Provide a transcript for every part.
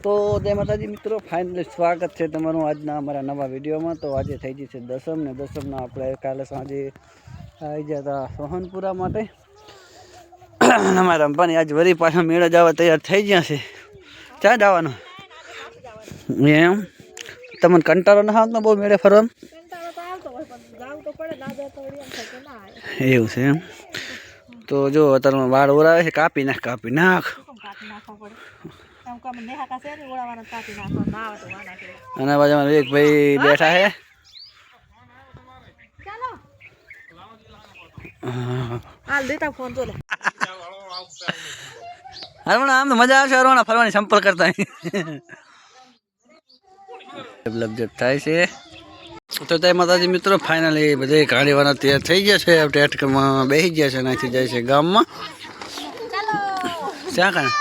તો જય માતાજી મિત્રો, ફાઇનલી સ્વાગત છે તમારું આજના અમારા નવા વિડીયોમાં। તો આજે થઈ ગઈ છે દસમ ને દસમના આપણે કાલે સાંજે આવી ગયા હતા સોહનપુરા માટે। અમારા રંપાની આજ વરી પાછા મેળા જવા તૈયાર થઈ ગયા છે। ક્યાં જવાનું એમ? તમને કંટાળો ના આવતો બહુ મેળે ફરવા? એવું છે એમ? તો જો અત્યારે વાળ ઓરાવે છે, કાપી નાખ કાપી નાખ। અને બાજુ એક ભાઈ બેઠા છે। આમ તો મજા આવશે હરવાના ફરવાની, સંપર્ક કરતા ડેવલપ થાય છે। તો જય માતાજી મિત્રો, ફાઇનલી બધે ગાડીવાળા તૈયાર થઈ ગયા છે। ટેટકમાં બેસી ગયા છે અને અહીંથી જાય છે ગામમાં। ક્યાં કાને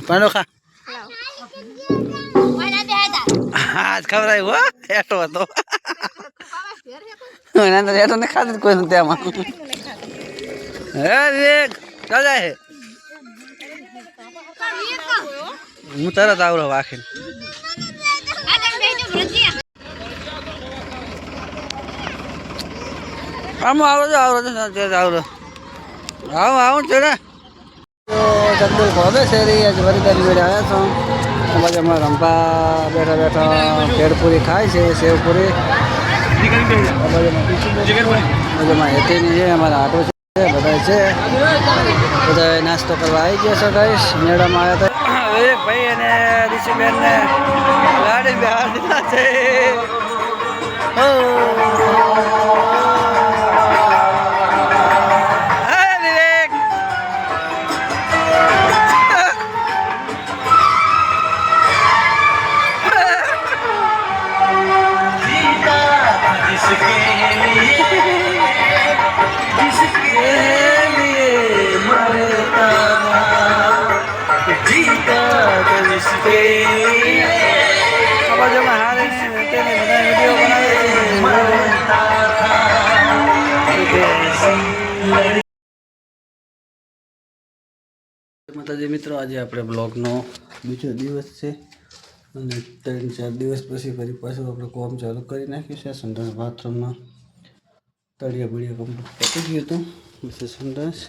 પાડો ખા હા ખબર આવ્યું હો, એટો હતો એટો ને ખાધું કોઈ નથી આમાં। હે વિવેક ક્યાં જાય છે? હું તરત આવડો વાખીને આમ આવડો આવડો આવડો આવો આવું છે ને। તો જગદલ ભાવે શેરી આજ વરીદારી મેળે આવ્યા છો। બાજુ અમારા રંપા બેઠા બેઠા કેળપુરી ખાય છે, સેવપુરી બાજુમાં હેતીની છે, અમારા આટો છે, બધા છે, બધા નાસ્તો કરવા આવી ગયા છે ગાઈસ। મેળામાં આવ્યા હતા વિવેક ભાઈ અને ઋષિબેન ને ગાડી બહાર દીધા છે। માતાજી મિત્રો, આજે આપણે બ્લોગનો બીજો દિવસ છે અને 3-4 દિવસ પછી ફરી પાછું આપણે કોમ ચાલુ કરી નાખ્યું છે। સંડાસ બાથરૂમમાં તળિયા બળિયા કમ્પ્લીટ પતી ગયું હતું, પછી સંડાસ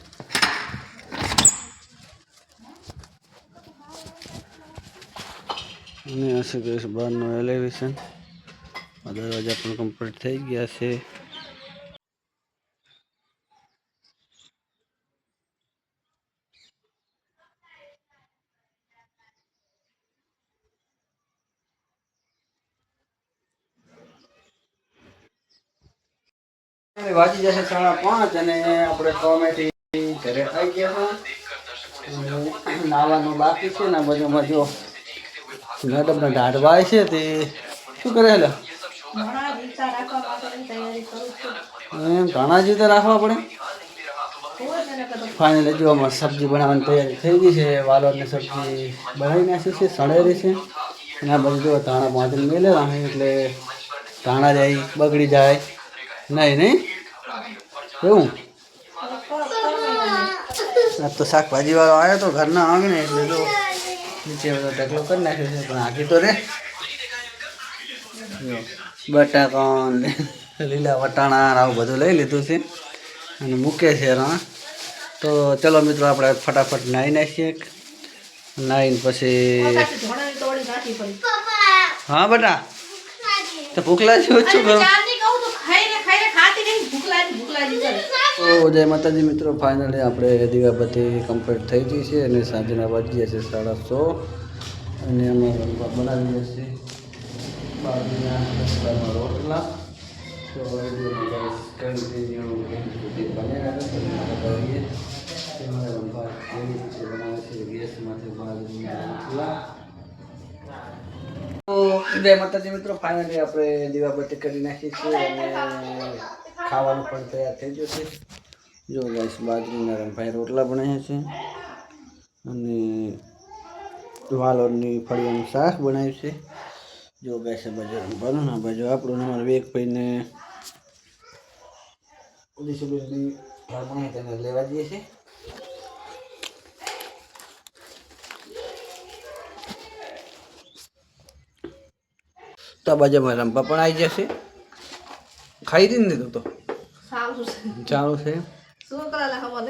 અને આ છે બહારનું એલિવેશન, દરવાજા પણ કમ્પ્લીટ થઈ ગયા છે। વાગી જશે 5:30 અને આપણે કોમેથી ઘરે આવી ગયા છે। નાવાનું બાકી છે ને બાજુમાં જો મેડમને ઢાઢવાય છે, તે શું કરે? એમ ઘણા જીતે રાખવા પડે। ફાઇનલી જો અમારે સબ્જી બનાવવાની તૈયારી થઈ ગઈ છે। વાલોરની સબ્જી બનાવી નાખી છે, સળેરી છે અને આ બધું જો ધાણા બાંધીને મેળેલા છે એટલે ધાણા જાય બગડી જાય નહીં એવું। આ તો શાકભાજી વાળો આવ્યો તો ઘરના આવીને એટલે જો નીચે બધો ઢગલો કરી નાખ્યો છે, પણ આખી તો રે બટાકા લીલા વટાણા આવું બધું લઈ લીધું છે અને મૂકે છે રા। તો ચલો મિત્રો, આપણે ફટાફટ નાહી નાખીએ। નાહીને પછી હા બેટા તો ભૂખ લાગી ઓછું કરો। તો જય માતાજી મિત્રો, ફાઇનલી આપણે દીવાબત્તી કમ્પ્લીટ થઈ ગઈ છે અને સાંજના વાગ્યા છે 6:30 અને અમે બનાવી છે બાજરીના રોટલા। તો કન્ટિન્યુ બન્યા બનાવે છે ગેસમાંથી બાજરીના રોટલા। તો જય માતાજી મિત્રો, ફાઇનલી આપણે દીવાબત્તી કરી નાખી છે અને ખાવાનું પણ તૈયાર થઈ ગયું છે। જો ગાઈસ બાજરીના રંભાઈ રોટલા બનાવ્યા છે અને વાલોરની ફળિયાનું શાક બનાવ્યું છે। જો ગાઈસ બાજુ રંભાનું ના બાજુ આપણું અમારા વિવેકભાઈને ઋષિબેનની તેને લેવા જઈએ છીએ। તો બાજુમાં રંપા પણ આવી જશે. ખાઈ હતી ને તું તો ચાલુ છે.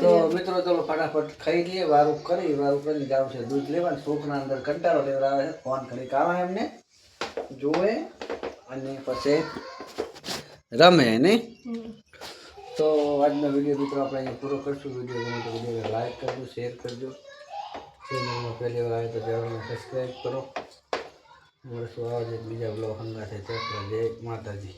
તો મિત્રો ચલો ફટાફટ ખાઈ લઈએ. વારું કરી જાવ છે દૂધ લેવા. છોકરા અંદર કંટાળો લેવા આવે છે. ફોન કરી કાવા એમને જોવે અને પછી રમે ને. તો આજનો વિડીયો મિત્રો આપણે અહીંયા પૂરો કરશું. વિડીયો ગમે તો વિડીયોને લાઈક કરજો, શેર કરજો. ચેનલમાં પહેલી વાર આવે તો ચેનલને સબસ્ક્રાઈબ કરો. મળશું આવા જ બીજા બ્લોગ હંગાથે. જય માતાજી.